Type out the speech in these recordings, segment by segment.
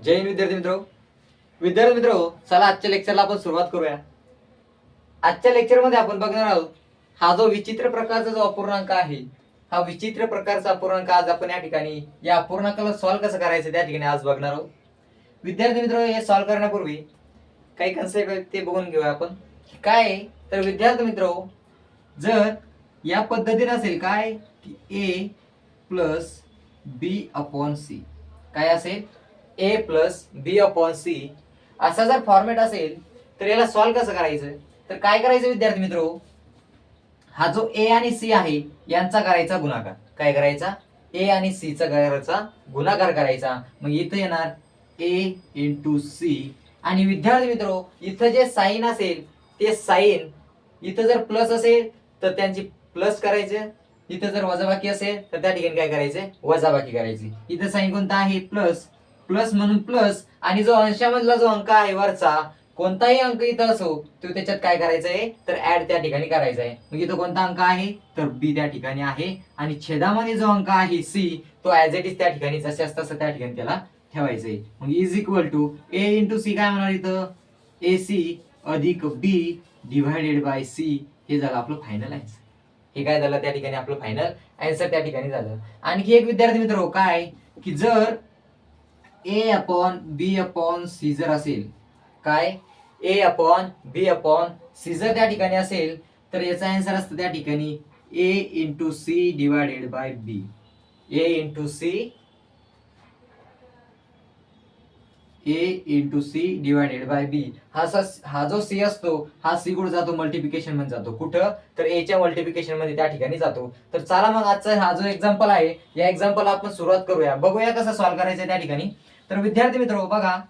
जय हिंद विद्यार्थी मित्र चला आजच्या लेक्चरला आपण सुरुवात करूया। आजच्या लेक्चरमध्ये आपण बघणार आहोत हा जो विचित्र प्रकारचा जो अपूर्णांक आहे, हा विचित्र प्रकारचा अपूर्णांक आज आपण या ठिकाणी या अपूर्णांकाला सॉल्व्ह कसं करायचं त्या ठिकाणी आज बघणार आहोत। विद्यार्थी मित्र हे सॉल्व्ह करण्यापूर्वी काही कन्सेप्ट आहेत ते बघून घेऊया आपण। काय आहे तर विद्यार्थी मित्र, जर या पद्धतीने असेल काय की a plus B upon C, काय असेल a plus B upon C असा जर फॉर्मॅट असेल तर याला सॉल्व्ह कसं करायचं, तर काय करायचं विद्यार्थी मित्र, हा जो a आणि c आहे यांचा करायचा गुणाकार। काय करायचा, a आणि c चा करायचा गुणाकार करायचा। मग इथं येणार a इंटू सी आणि विद्यार्थी मित्र इथं जे साइन असेल ते साइन, इथं जर प्लस असेल तर त्यांची प्लस करायचे, इथं जर वजाबाकी असेल तर त्या ठिकाणी काय करायचे, वजाबाकी करायची। इथं साइन कोणता आहे, प्लस, प्लस म्हणून प्लस, आणि जो अंशामधला जो अंक आहे वरचा कोणताही अंक इथं असो तो त्याच्यात काय करायचा आहे तर ऍड त्या ठिकाणी करायचा आहे। मग इथं कोणता अंक आहे तर बी त्या ठिकाणी आहे, आणि छेदामध्ये जो अंक आहे सी तो ऍज इट इज त्या ठिकाणी जसे असतं तसं त्या ठिकाणी त्याला ठेवायचं आहे। मग is equal to A into C, काय म्हणणार इथं ए सी अधिक बी डिवायडेड बाय सी, हे झालं आपलं फायनल आन्सर। हे काय झालं त्या ठिकाणी आपलं फायनल आन्सर त्या ठिकाणी झालं। आणखी एक विद्यार्थी मित्र काय की जर ए अपॉन बी अपॉन सी जर असेल, काय ए अपॉन बी अपॉन सी जर त्या ठिकाणी असेल तर याचा आन्सर असतं त्या ठिकाणी A into C divided by B. A into C, A into C divided by B, हा जो सी असतो हा सी कुठे जातो, मल्टिप्लिकेशन मध्ये जातो। कुठं तर ए च्या मल्टिप्लिकेशन मध्ये त्या ठिकाणी जातो। तर चला मग आजचा हा जो एक्झाम्पल आहे या एक्झाम्पल आपण सुरुवात करूया, बघूया कसं सॉल्व्ह करायचं त्या ठिकाणी। तर विद्यार्थी मित्र बघा,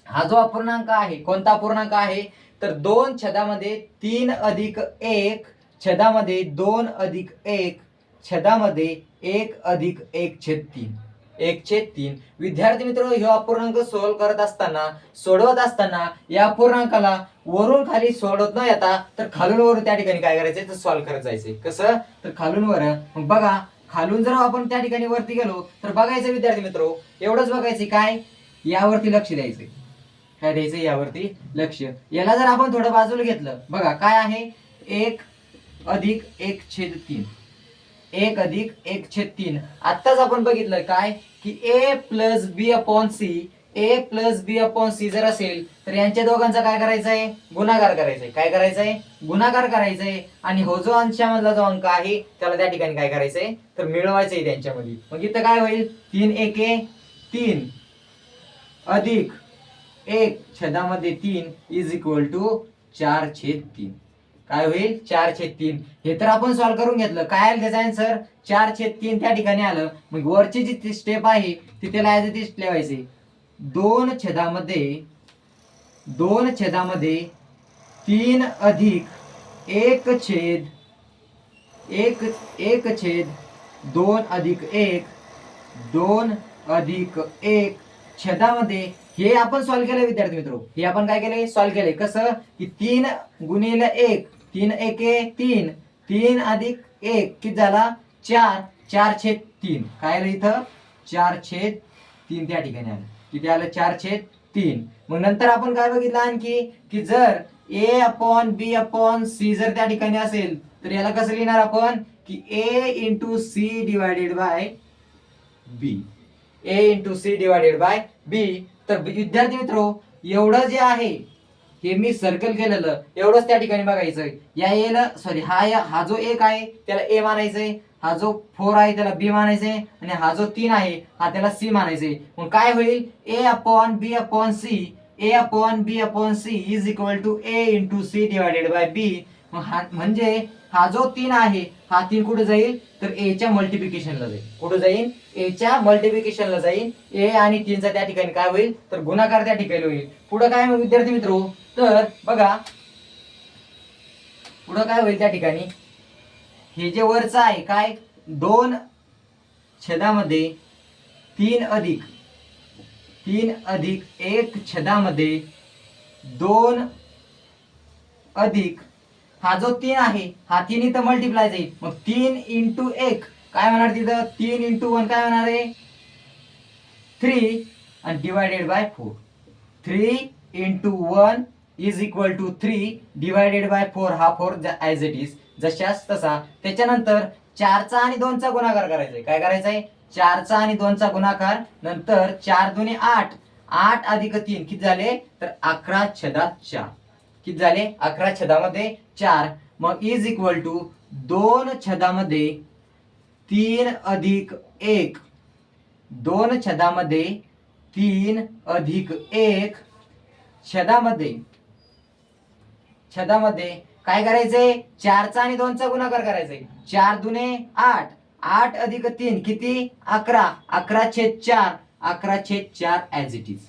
हा जो अपूर्णांक आहे कोणता अपूर्णांक आहे तर 2 छेदामध्ये 3 अधिक 1 छेदामध्ये 2 अधिक 1 छेदामध्ये 1 अधिक 1/3, 1/3। विद्यार्थी मित्र हे अपूर्णांक सोडवत करत असताना सोडवत असताना या अपूर्णांकाला वरून खाली सोडवत न येता तर खालून वर त्या ठिकाणी काय करायचंय तर सॉल्व्ह करत जायचंय। कसं तर खालून वर, मग बघा खालून जर आपण त्या ठिकाणी वरती गेलो तर बघायचं विद्यार्थी मित्र, एवढंच बघायचं काय यावरती लक्ष द्यायचंय, काय द्यायचं यावरती लक्ष। याला जर आपण थोडं बाजूला घेतलं, बघा काय आहे 1 अधिक 1/3, 1 अधिक 1/3। आत्ताच आपण बघितलं काय की ए प्लस बी अपॉन सी, ए प्लस बी अपॉन सी जर असेल तर यांच्या दोघांचा काय करायचं आहे, गुणाकार करायचा आहे। काय करायचं आहे, गुणाकार करायचा आहे। आणि हो जो अंशामधला जो अंक आहे त्याला त्या ठिकाणी काय करायचंय तर मिळवायचं आहे त्यांच्यामध्ये। मग इथं काय होईल 3 एके 3 अधिक 1 छेदामध्ये 3 इज इक्वल टू 4/3, काय होईल 4/3। हे तर आपण सॉल्व्ह करून घेतलं, काय आलं त्याचा आन्सर 4/3 त्या ठिकाणी आलं। मग वरची जी स्टेप आहे ती त्याला ऍज इट इज ठेवायची, 2 छेदामध्ये 3 अधिक 1/2 अधिक 1 2 अधिक 1 छेदामध्ये, हे आपण सॉल्व्ह केलं विद्यार्थी मित्र, हे आपण काय केलंय सॉल्व्ह केलंय। कसं की 3 गुणिले 1, 3 एके 3, 3 अधिक 1 किती झाला 4, 4/3, काय आलं इथं 4/3 त्या ठिकाणी आलं। किती आलं 4/3। मग नंतर आपण काय बघितलं आणखी की जर ए अपॉन बी अपॉन सी जर त्या ठिकाणी असेल तर याला कसं लिहिणार आपण की A into C divided by B, A into C divided by B. तर विद्यार्थी मित्र एवढं जे आहे हे मी सर्कल केलेलं एवढंच त्या ठिकाणी बघायचं। या एला सॉरी हा जो 1 आहे त्याला ए मानायचंय, हा जो 4 आहे त्याला बी मानायचंय, आणि हा जो 3 आहे हा त्याला सी मानायचंय। मग काय होईल A upon B upon C, A upon B upon C is equal to A into C divided by B. म्हणजे हा जो 3 आहे हा 3 कुठे जाईल तर ए च्या मल्टिप्लिकेशनला जाईल। कुठे जाईल ए च्या मल्टिप्लिकेशनला जाईल। ए आणि 3 चा त्या ठिकाणी काय होईल तर गुणाकार त्या ठिकाणी होईल। पुढे काय मग विद्यार्थी मित्र, तर बघा पुढे काय होईल त्या ठिकाणी, हे जे वरचं आहे काय 2 छेदामध्ये 3 अधिक 1 छेदामध्ये 2 अधिक हा जो 3 आहे हा 3 इथं मल्टिप्लाय जाईल। मग 3 इंटू 1 काय होणार तिथं 3 इंटू 1 काय होणार आहे 3 आणि divided by 4. 3 into 1 is equal to 3 divided by 4. हा 4 ॲज इट इज जशाच तसा. त्याच्यानंतर 4चा आणि 2चा गुणाकार करायचा आहे. काय करायचं आहे? 4चा आणि 2चा गुणाकार. नंतर 4 दुने 8, 8 अधिक 3 किती झाले? तर 11 छेदात 4. किती झाले? 11 छेदामध्ये 4. मग इज इक्वल टू 2 छेदामध्ये 3 अधिक 1. 2 छेदामध्ये 3 अधिक 1 छेदामध्ये काय करायचंय? 4चा आणि 2चा गुणाकार करायचंय. 4 दुने 8, 8 अधिक 3 किती? 11, 11/4, 11/4 ॲज इट इज.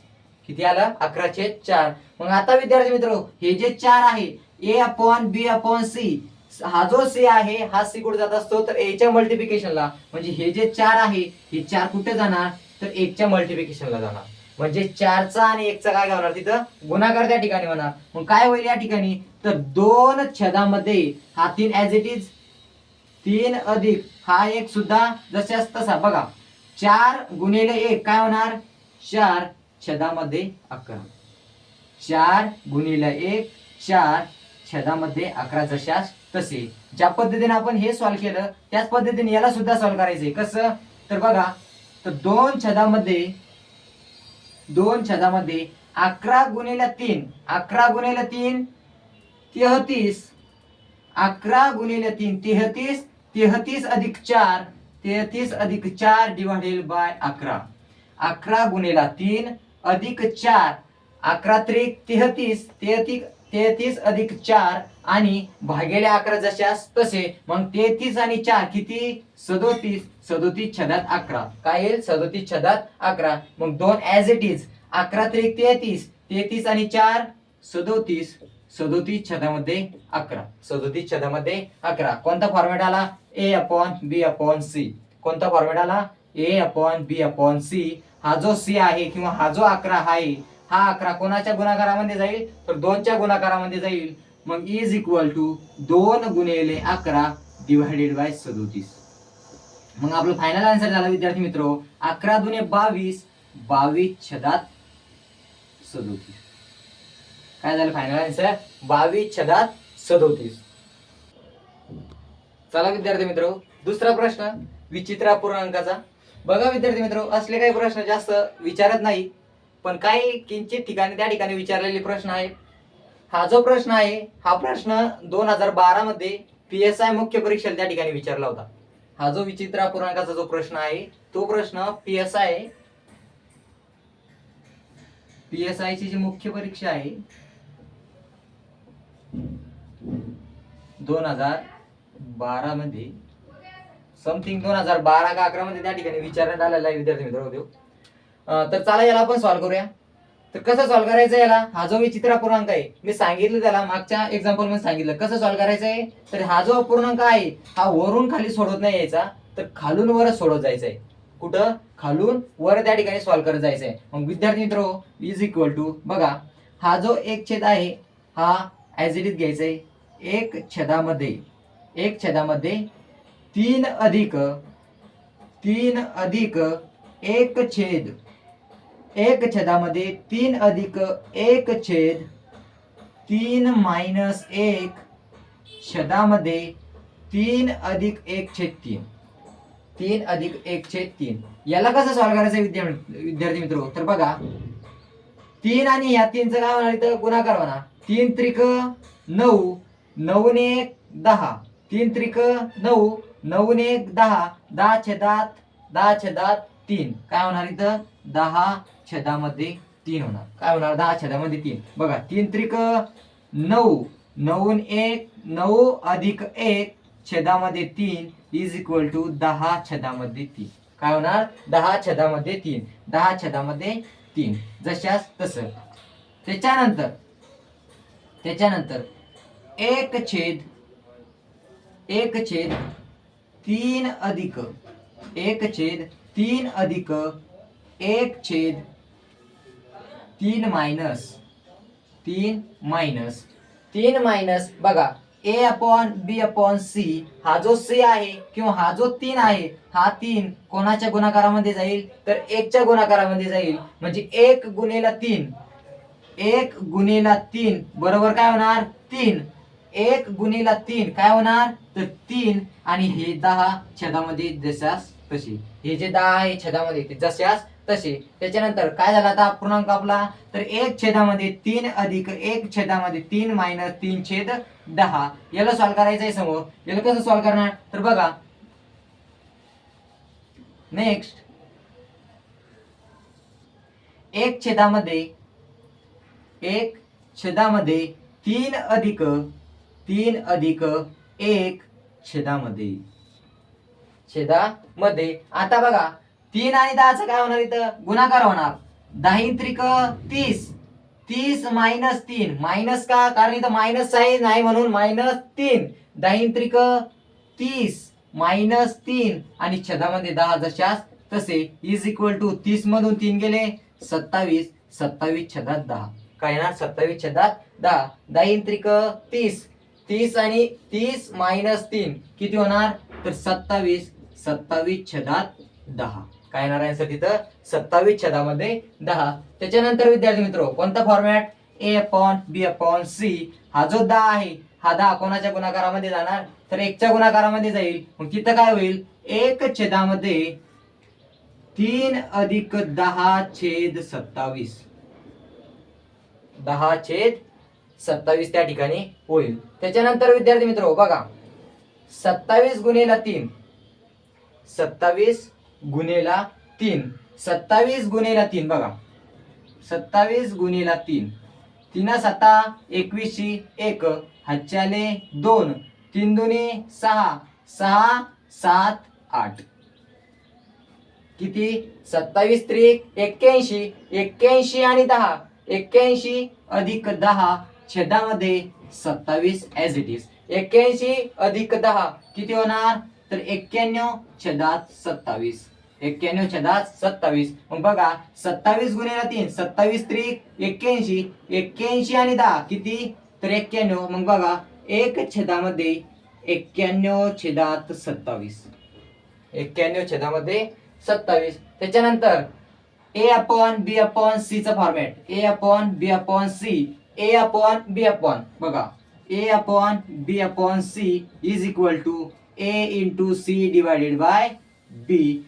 किती आलं? 11/4. मग आता विद्यार्थी मित्र, हे जे 4 आहे A/B/C, हा जो C आहे हा C कुठे जात असतो? तर A च्या मल्टिप्लिकेशनला. म्हणजे हे जे 4 आहे हे 4 कुठे जाणार? तर 1 च्या मल्टिप्लिकेशनला जाणार. म्हणजे 4चा आणि 1चा काय होणार? तिथं गुणाकार त्या ठिकाणी होणार. मग काय होईल या ठिकाणी? तर 2 छेदामध्ये हा 3 ॲज इट इज, 3 अधिक हा 1 सुद्धा जशाच तसा. बघा 4 गुणिले 1 काय होणार? 4 छेदामध्ये 11. 4 गुणिले 1 4 छेदामध्ये 11 जशाच तसे. ज्या पद्धतीने आपण हे सॉल्व्ह केलं त्याच पद्धतीने याला सुद्धा सॉल्व्ह करायचंय. कसं? तर बघा, तर 2 छेदामध्ये 11 गुणिले 3, 11 गुणिले 3 33, 11 गुणिले 3 33, 33 अधिक 4, 33 अधिक 4 डिवाइडेड बाय 11. 11 गुणिले 3 अधिक 4, 11 त्रिक 33, 33 अधिक 4 आणि भागिले 11 जशास तसे. मग 33 आणि 4 किती? 37, 37 छेदात 11. काय येईल? 37 छेदात 11. मग 2 ॲज इट इज. 11 त्रिक 33, 33 आणि 4 37, 37 छेदामध्ये 11. 37 छेदामध्ये 11. कोणता फॉर्मॅट आला? A/B/C. कोणता फॉर्मॅट आला? A/B/C. हा जो C आहे किंवा हा जो 11 आहे हा 11 कोणाच्या गुणाकारामध्ये जाईल? तर 2च्या गुणाकारामध्ये जाईल. मग इज इक्वल टू 2 गुणिले 11 डिवाइडेड बाय 37. मग आपलं फायनल आन्सर झाला विद्यार्थी मित्र 11 दुने 22, 22 छेदात 37. काय झालं फायनल आन्सर? 22 छेदात 37. चला विद्यार्थी मित्र, दुसरा प्रश्न विचित्र अपूर्णांकाचा. बघा विद्यार्थी मित्र, असले काही प्रश्न जास्त विचारत नाही, पण काही किंचित ठिकाणी त्या ठिकाणी विचारलेले प्रश्न आहेत. हा जो प्रश्न आहे हा प्रश्न 2012 मध्ये PSI मुख्य परीक्षेला त्या ठिकाणी विचारला होता. हा जो विचित्र अपूर्णांकाचा जो प्रश्न आहे तो प्रश्न PSI ची जी मुख्य परीक्षा आहे 2012 मध्ये समथिंग 2012 का 11 मध्ये त्या ठिकाणी विचारण्यात आलेला आहे विद्यार्थी मित्र. तर चला याला आपण सॉल्व्ह करूया. तर कसं सॉल्व्ह करायचं याला? हा जो विचित्र अपूर्णांक आहे मी सांगितलं त्याला मागच्या एक्झाम्पल मध्ये सांगितलं कसं सॉल्व्ह करायचं आहे. तर हा जो अपूर्णांक आहे हा वरून खाली सोडत नाही यायचा, तर खालून वर सोडत जायचा आहे. कुठं? खालून वर त्या ठिकाणी सॉल्व्ह करत जायचं आहे. मग विद्यार्थी मित्र इज इक्वल टू बघा हा जो 1 छेद आहे हा ॲज इट इज घ्यायचा आहे. 1 छेदामध्ये 3 अधिक 1 छेद 1 छेदामध्ये 3 अधिक 1 छेद 3 मायनस 1 छेदामध्ये 3 अधिक 1 छेद 3. 3 अधिक 1 छेद 3 याला कसं सॉल्व्ह करायचं विद्यार्थी मित्र? तर बघा 3 आणि या 3चं काय होणार? इथं गुणाकार होणार. 3 त्रिक 9, 9 ने 1 10, 3 त्रिक 9, 9 ने 1 10, 10 छेदात 3 काय होणार इथं? 10 छेदामध्ये 3 होणार. काय होणार? 10 छेदामध्ये 3. बघा 3 त्रिक 9, 9 1 9 अधिक 1 छेदामध्ये 3 इज इक्वल टू 10 छेदामध्ये 3. काय होणार? 10 छेदामध्ये 3. 10 छेदामध्ये 3 जशाच तसं. त्याच्यानंतर 1 छेद 3 अधिक 1 छेद 3 अधिक 1 छेद 3 मायनस बघा A upon B upon C, हा जो सी आहे किंवा हा जो 3 आहे, हा 3 कोणाच्या गुणाकारामध्ये जाईल तर 1 च्या गुणाकारामध्ये जाईल. म्हणजे 1 गुणिला 3, 1 गुणिला 3 बरोबर काय होणार 3. 1 गुणिला 3 काय होणार तर 3. आणि हे 10 छेदामध्ये जशास तशी, हे जे 10 आहे छेदामध्ये ते जशास तसे. त्याच्यानंतर काय झाला आता अपूर्णांक आपला तर 1 छेदामध्ये 3 अधिक 1 छेदामध्ये 3 मायनस 3 छेद 10. याला सॉल्व्ह करायचं आहे समोर. याला कसं सॉल्व्ह करणार तर बघा नेक्स्ट 1 छेदामध्ये 3 अधिक 1 छेदामध्ये आता बघा 3 आणि 10चा काय होणार इथं गुणाकार होणार. 10 त्रिक 30, 30 मायनस 3 मायनस का कारण इथं मायनस आहे नाही म्हणून मायनस 3. 10 त्रिक 30 मायनस 3 आणि छेदामध्ये 10 जशास तसे इज इक्वल टू 30 मधून 3 गेले 27, 27 छेदात 10 काय येणार 27 छेदात 10. 10 त्रिक 30, 30 आणि 30 मायनस 3 किती होणार तर 27, 27 छेदात 10 काय येणार आन्सर तिथं 27 छेदामध्ये 10. त्याच्यानंतर विद्यार्थी मित्र कोणता format A upon B upon C, हा जो 10 आहे हा 10 कोणाच्या गुणाकारामध्ये जाणार तर 1 च्या गुणाकारामध्ये जाईल. मग तिथं काय होईल 1 छेदामध्ये 3 अधिक 10 छेद 27, 10 छेद 27 त्या ठिकाणी होईल. त्याच्यानंतर विद्यार्थी मित्र बघा 27 गुणिला 3, 27 गुणिला 3, 27 गुणिला 3 बघा 27 गुणिला 3, 3 7 21 1 हातच्याले 2, 3 दुनी 6, 6 7 8 किती 27 त्रिक 81, 81 आणि 10, 81 अधिक 10 छेदामध्ये 27 ऍज इट इज. 81 अधिक 10 किती होणार तर 91 छेदात 27, 91 छेदात 27. मग बघा 27 गुणिला 3, 27 त्रिक 81, 81 आणि 10 किती तर 91. मग बघा 1 छेदामध्ये 91 छेदात 27, 91 छेदामध्ये 27. त्याच्यानंतर A upon B upon C चा format A upon B upon C, A upon B upon बघा A upon B upon C is equal to A into C divided by B.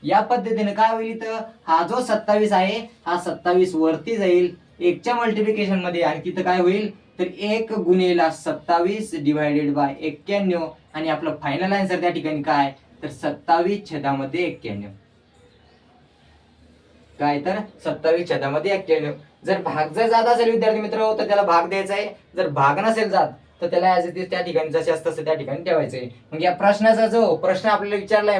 या पद्धतीने काय होईल इथं हा जो 27 आहे हा 27 वरती जाईल 1 च्या मल्टिप्लिकेशन मध्ये आणि तिथं काय होईल तर 1 गुणिला 27 डिवायडेड बाय 91 आणि आपलं फायनल आन्सर त्या ठिकाणी काय तर 27 छेदामध्ये 91 काय तर 27 छेदामध्ये 91. जर भाग जर जात असेल विद्यार्थी मित्र तर त्याला भाग द्यायचा आहे, जर भाग नसेल जात तर त्याला ऍज इट इज त्या ठिकाणी जसे असतं तसं त्या ठिकाणी ठेवायचंय. मग या प्रश्नाचा जो प्रश्न आपल्याला विचारलाय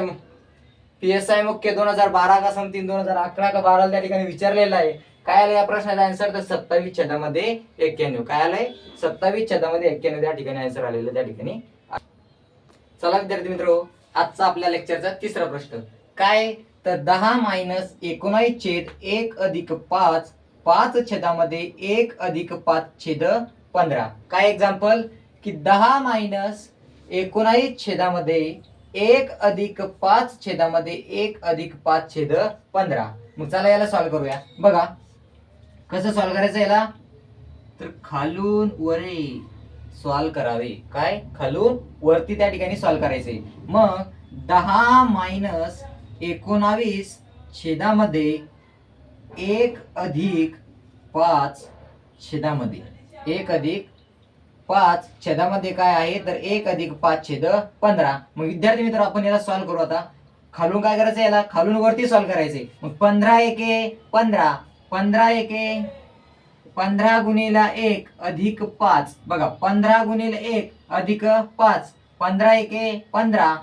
PSI मुख्य 2012 का समथिंग 2011 का 12 त्या ठिकाणी विचारलेला आहे. काय आलं या प्रश्नाचा आन्सर तर 27 छेदामध्ये 91 काय आलंय 27 छेदामध्ये 91 त्या ठिकाणी आन्सर आलेलं त्या ठिकाणी. चला विद्यार्थी मित्र आजचा आपल्या लेक्चरचा तिसरा प्रश्न काय तर 10 मायनस 19 छेद 1 अधिक 5, 5 छेदामध्ये 1 अधिक 5 छेद 15. काय एक्झाम्पल की 10 मायनस 19 छेदामध्ये 1 अधिक 5 छेदामध्ये 1 अधिक 5 छेद 15. मग चला याला सॉल्व्ह करूया. बघा कसं सॉल्व्ह करायचं याला तर खालून वरे सॉल्व्ह करावे. काय खालून वरती त्या ठिकाणी सॉल्व्ह करायचे. मग 10 मायनस 19 छेदामध्ये 1 अधिक 5 छेदामध्ये 1 अधिक 5 छेदामध्ये काय आहे तर 1 अधिक 5 छेद 15. मग विद्यार्थी मित्र आपण याला सॉल्व्ह करू. आता खालून काय करायचं याला खालून वरती सॉल्व्ह करायचे. मग 15 एके 15, 15 एके 15 गुणिला 1 अधिक 5 बघा 15 गुणिला 1 अधिक 5, 15 एके 15,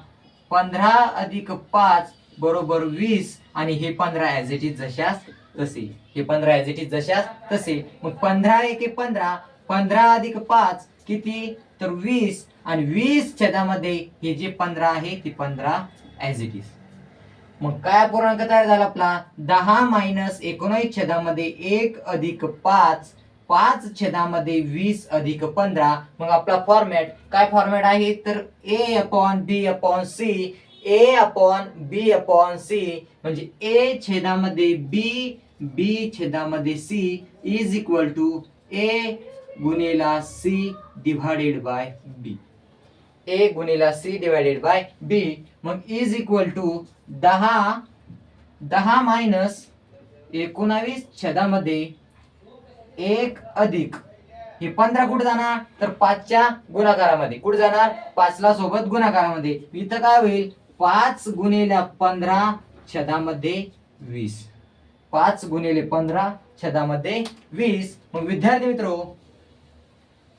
15 अधिक 5 बरोबर 20 आणि हे 15 ऍज इट इज जशास तसे, हे 15 ऍज इट इज जशास तसे. मग 15 एके 15, 15 अधिक 5 किती तर 20 आणि 20 छेदामध्ये हे जे 15 आहे ते 15 ऍज इट इज. मग काय अपूर्णांक तयार झाला आपला 10 मायनस 19 छेदामध्ये 1 अधिक 5 5/20 अधिक 15. मग आपला फॉर्मॅट काय फॉर्मॅट आहे तर A/B/C, A/B/C म्हणजे A/B/C is equal to A/C divided by B. A/C divided by B. मग इज इक्वल टू 10 मायनस 19 1 अधिक हे 15 कुठे जाणार तर 5च्या गुणाकारामध्ये. कुठे जाणार 5ला सोबत गुणाकारामध्ये. इथं काय होईल 5 गुणिले 15 छेदामध्ये 20. 5 गुणिले 15 छेदामध्ये 20. मग विद्यार्थी मित्र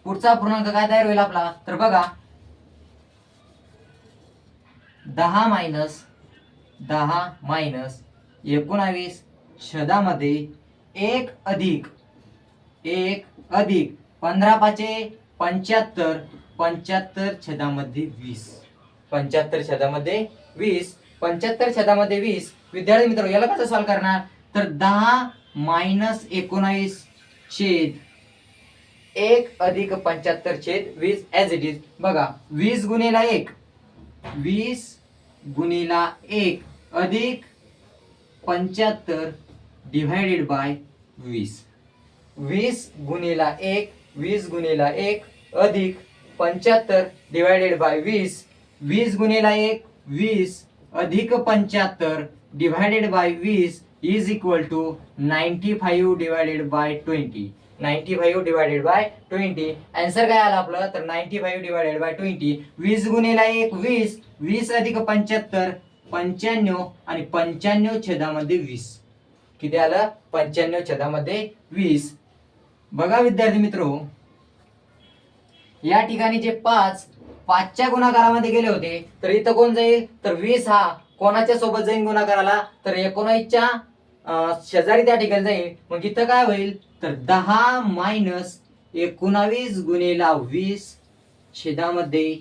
पुढचा पूर्णांक काय तयार होईल आपला तर बघा 10 मायनस 19 छेदामध्ये 1 अधिक 15 5 75 छेदामध्ये 20. 75 छेदामध्ये 20. 75 छेदामध्ये 20. विद्यार्थी मित्र याला कसं सॉल्व करणार तर 10 मायनस 19 छेद 1 अधिक 75 छेद 20 ऍज इट इज. बघा 20 गुणिला 1 अधिक 75 डिवाइडेड बाय 20. 20 गुणिला 1 अधिक 75 डिवाइडेड बाय 20. 20 गुणिला 1 20 अधिक 75 divided by 20 is equal to 95 divided by 20. 95 divided by 20. Answer काय आला आपलं तर 95 डिवाइडेड बाय 20. 20 गुणिला 1 20. 20 अधिक 75 95 आणि 95 छेदामध्ये 20. किती आलं 95 छेदामध्ये 20. बघा विद्यार्थी मित्र या ठिकाणी जे 5च्या गुणाकारामध्ये गेले होते तर इथं कोण जाईल तर 20 हा कोणाच्या सोबत जाईल गुणाकाराला तर 19च्या शेजारी त्या ठिकाणी जाईल. मग इथं काय होईल तर 10 मायनस 19 गुणिला 20 छेदामध्ये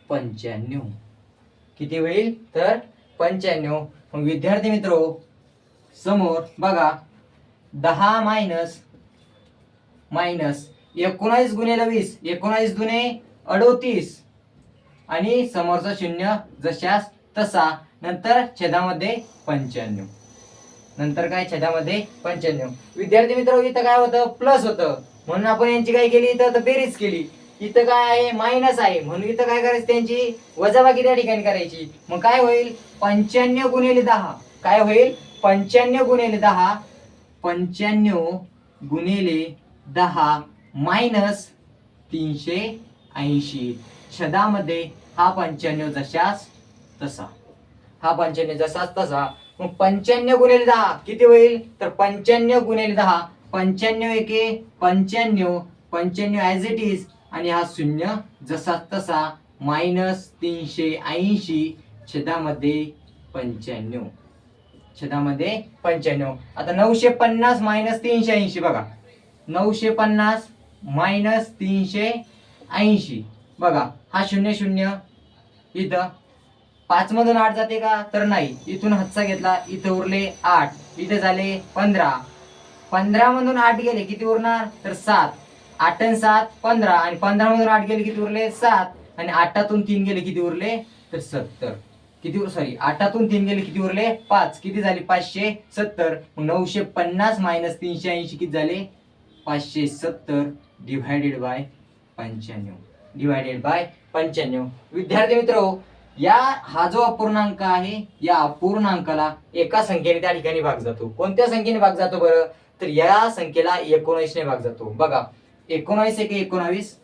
95. किती होईल तर 95. मग विद्यार्थी मित्र समोर बघा 10 मायनस 19 गुणिला 20 19 दुने 38 आणि समोरचा शून्य जशास तसा. नंतर छेदामध्ये 95. नंतर काय छेदामध्ये 95. विद्यार्थी मित्र इथं काय होतं प्लस होतं म्हणून आपण यांची काय केली इथं बेरीज केली. इथं काय आहे मायनस आहे म्हणून इथं काय करायचं त्यांची वजाबाकी त्या ठिकाणी करायची. मग काय होईल 95 गुणिले 10 काय होईल 95 गुणिले 10 95 गुणिले 10 मायनस 380 छेदामध्ये हा 95 जशास तसा. हा 95 जसाच तसा. मग 95 गुणिले 10 किती होईल तर 95 गुणिले 10 95 एके 95 ऍज इट इज आणि हा शून्य जसा तसा मायनस 380 छेदामध्ये 95. छेदामध्ये 95. आता 950 मायनस 380 बघा 950 मायनस 380 बघा हा 0 इथं 5 मधून 8 जाते का तर नाही. इथून हातचा घेतला इथं उरले 8 इथे झाले 15. 15 मधून 8 गेले किती उरणार तर 7. 8 आणि 7 15 आणि 15 मधून 8 गेले किती उरले 7 आणि 8तून 3 गेले किती उरले तर 70. किती सॉरी 8तून 3 गेले किती उरले 5. किती झाले 570. 950 मायनस 380 किती झाले 570 डिवाइडेड बाय 95. Divided bye 95. विद्यार्थी मित्र या हा जो अपूर्णांक आहे या अपूर्णांकाला एका संख्येने त्या ठिकाणी भाग जातो. कोणत्या संख्येने भाग जातो बरं तर या संख्येला 19 ने भाग जातो. बघा 19 एके 19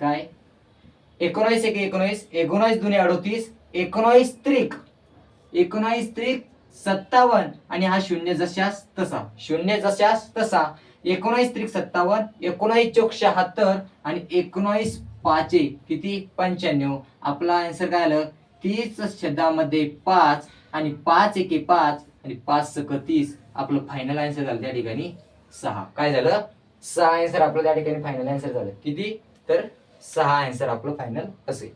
काय 19 एके 19 19 दुने 38 19 त्रिक 57 आणि हा शून्य जशास तसा. शून्य जशास तसा 19 त्रिक 57 19 चोक 76 आणि 19 पाचे किती 95. आपला आन्सर काय आलं 30 छेदामध्ये 5 आणि 5 एके 5 आणि 5 सक 30. आपलं फायनल आन्सर झालं त्या ठिकाणी 6. काय झालं 6 आन्सर आपलं त्या ठिकाणी फायनल आन्सर झालं. किती तर 6 आन्सर आपलं फायनल असेल.